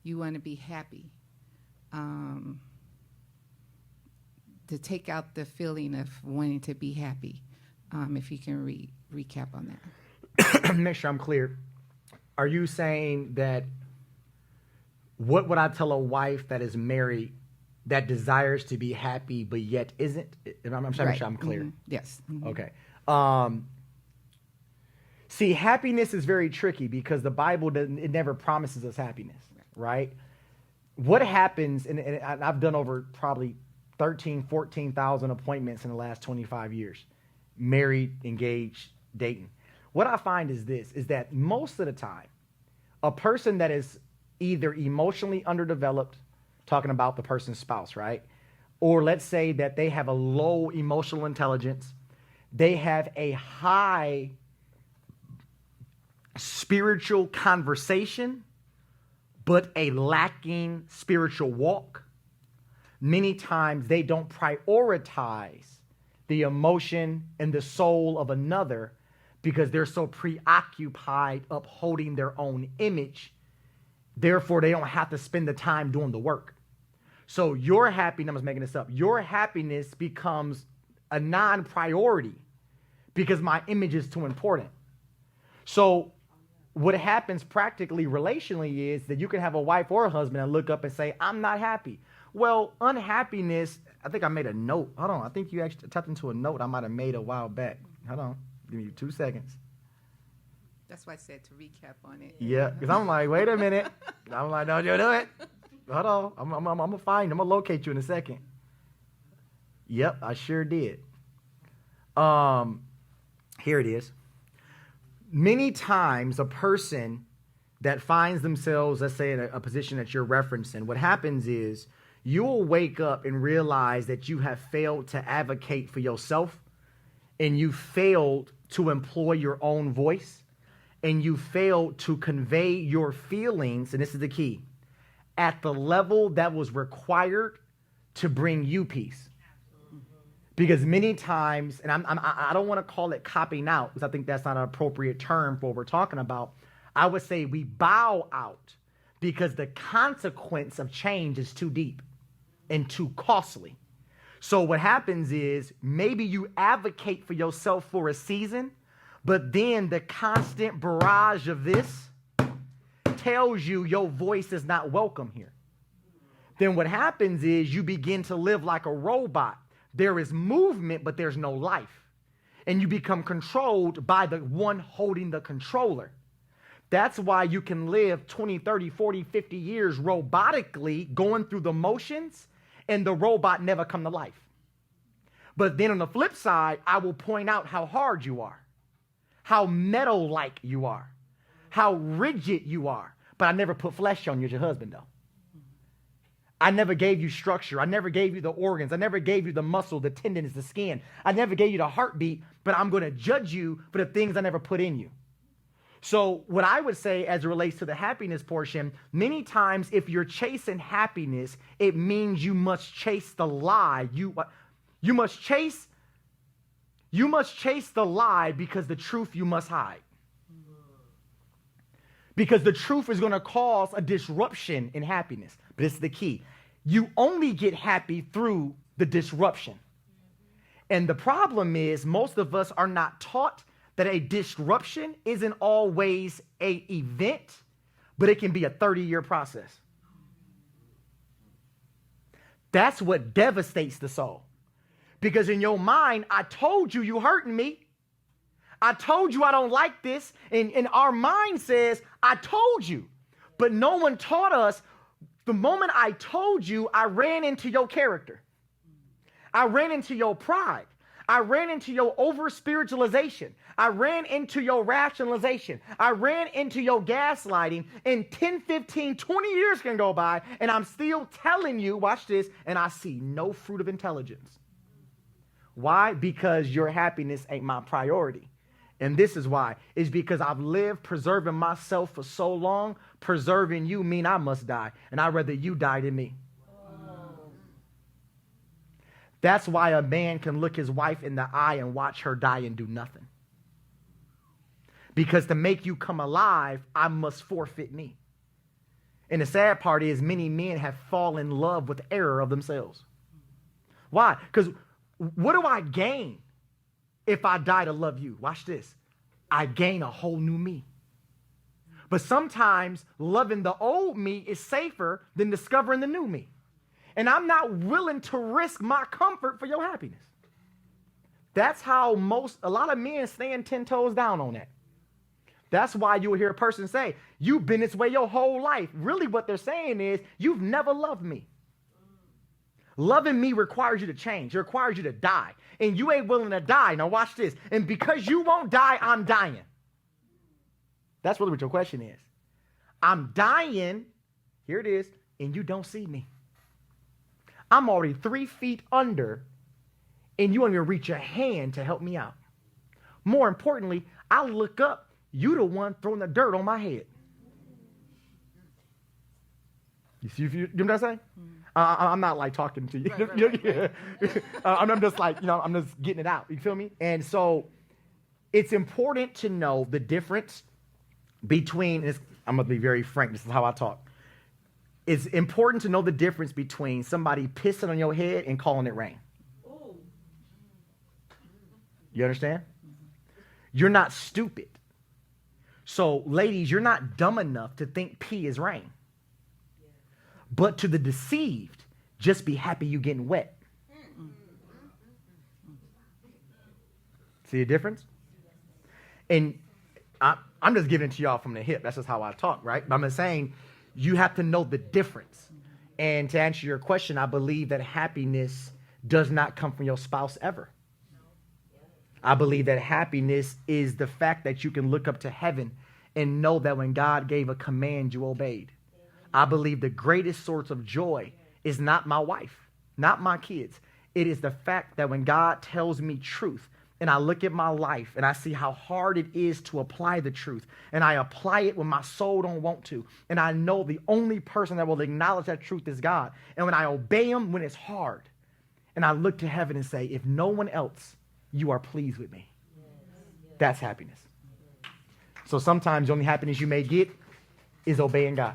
you want to be happy. To take out the feeling of wanting to be happy. If you can recap on that. Make sure I'm clear. Are you saying that what would I tell a wife that is married that desires to be happy but yet isn't? I'm trying to make sure I'm clear. Mm-hmm. Yes. Mm-hmm. Okay. See, happiness is very tricky because the Bible it never promises us happiness, right? What happens, and I've done over probably 14,000 appointments in the last 25 years, married, engaged, dating. What I find is that most of the time, a person that is either emotionally underdeveloped, talking about the person's spouse, right? Or let's say that they have a low emotional intelligence, they have a high spiritual conversation, but a lacking spiritual walk. Many times they don't prioritize the emotion and the soul of another because they're so preoccupied upholding their own image. Therefore, they don't have to spend the time doing the work. So your happiness, I'm just making this up, your happiness becomes a non-priority because my image is too important. So what happens practically relationally is that you can have a wife or a husband and look up and say, I'm not happy. Well, unhappiness, I think I made a note. Hold on. I think you actually tapped into a note I might have made a while back. Hold on. Give me 2 seconds. That's why I said to recap on it. Yeah, because I'm like, wait a minute. I'm like, no, you do it. Hold on. I'm going to find you. I'm going to locate you in a second. Yep, I sure did. Here it is. Many times a person that finds themselves, let's say, in a position that you're referencing, what happens is you will wake up and realize that you have failed to advocate for yourself, and you failed to employ your own voice, and you failed to convey your feelings, and this is the key, at the level that was required to bring you peace. Because many times, and I don't want to call it copping out, because I think that's not an appropriate term for what we're talking about. I would say we bow out because the consequence of change is too deep and too costly. So what happens is maybe you advocate for yourself for a season, but then the constant barrage of this tells you your voice is not welcome here. Then what happens is you begin to live like a robot. There is movement, but there's no life. And you become controlled by the one holding the controller. That's why you can live 20, 30, 40, 50 years robotically going through the motions and the robot never come to life. But then on the flip side, I will point out how hard you are, how metal-like you are, how rigid you are. But I never put flesh on you as your husband, though. I never gave you structure. I never gave you the organs. I never gave you the muscle, the tendons, the skin. I never gave you the heartbeat, but I'm going to judge you for the things I never put in you. So what I would say as it relates to the happiness portion, many times if you're chasing happiness, it means you must chase the lie. You must chase the lie because the truth you must hide. Because the truth is going to cause a disruption in happiness. But this is the key. You only get happy through the disruption. And the problem is most of us are not taught that a disruption isn't always an event, but it can be a 30-year process. That's what devastates the soul. Because in your mind, I told you you hurting me. I told you I don't like this. And our mind says, I told you. But no one taught us. The moment I told you, I ran into your character. I ran into your pride. I ran into your over-spiritualization. I ran into your rationalization. I ran into your gaslighting. And 10, 15, 20 years can go by, and I'm still telling you, watch this, and I see no fruit of intelligence. Why? Because your happiness ain't my priority. And this is why. It's because I've lived preserving myself for so long. Preserving you mean I must die. And I'd rather you die than me. That's why a man can look his wife in the eye and watch her die and do nothing. Because to make you come alive, I must forfeit me. And the sad part is many men have fallen in love with the error of themselves. Why? Because what do I gain if I die to love you? Watch this. I gain a whole new me. But sometimes loving the old me is safer than discovering the new me. And I'm not willing to risk my comfort for your happiness. That's how a lot of men stand 10 toes down on that. That's why you'll hear a person say, you've been this way your whole life. Really what they're saying is, you've never loved me. Loving me requires you to change. It requires you to die. And you ain't willing to die. Now watch this. And because you won't die, I'm dying. That's really what your question is. I'm dying, here it is, and you don't see me. I'm already 3 feet under, and you don't even reach your hand to help me out. More importantly, I look up, you the one throwing the dirt on my head. You see, you know what I'm saying? I'm not like talking to you. Right. I'm just like, I'm just getting it out. You feel me? And so it's important to know the difference between, I'm going to be very frank, this is how I talk. It's important to know the difference between somebody pissing on your head and calling it rain. You understand? You're not stupid. So, ladies, you're not dumb enough to think pee is rain. But to the deceived, just be happy you getting wet. See the difference? And I'm just giving it to y'all from the hip. That's just how I talk, right? But I'm just saying you have to know the difference. And to answer your question, I believe that happiness does not come from your spouse ever. I believe that happiness is the fact that you can look up to heaven and know that when God gave a command, you obeyed. I believe the greatest source of joy is not my wife, not my kids. It is the fact that when God tells me truth, and I look at my life and I see how hard it is to apply the truth, and I apply it when my soul don't want to, and I know the only person that will acknowledge that truth is God. And when I obey him when it's hard, and I look to heaven and say, if no one else, you are pleased with me. That's happiness. So sometimes the only happiness you may get is obeying God.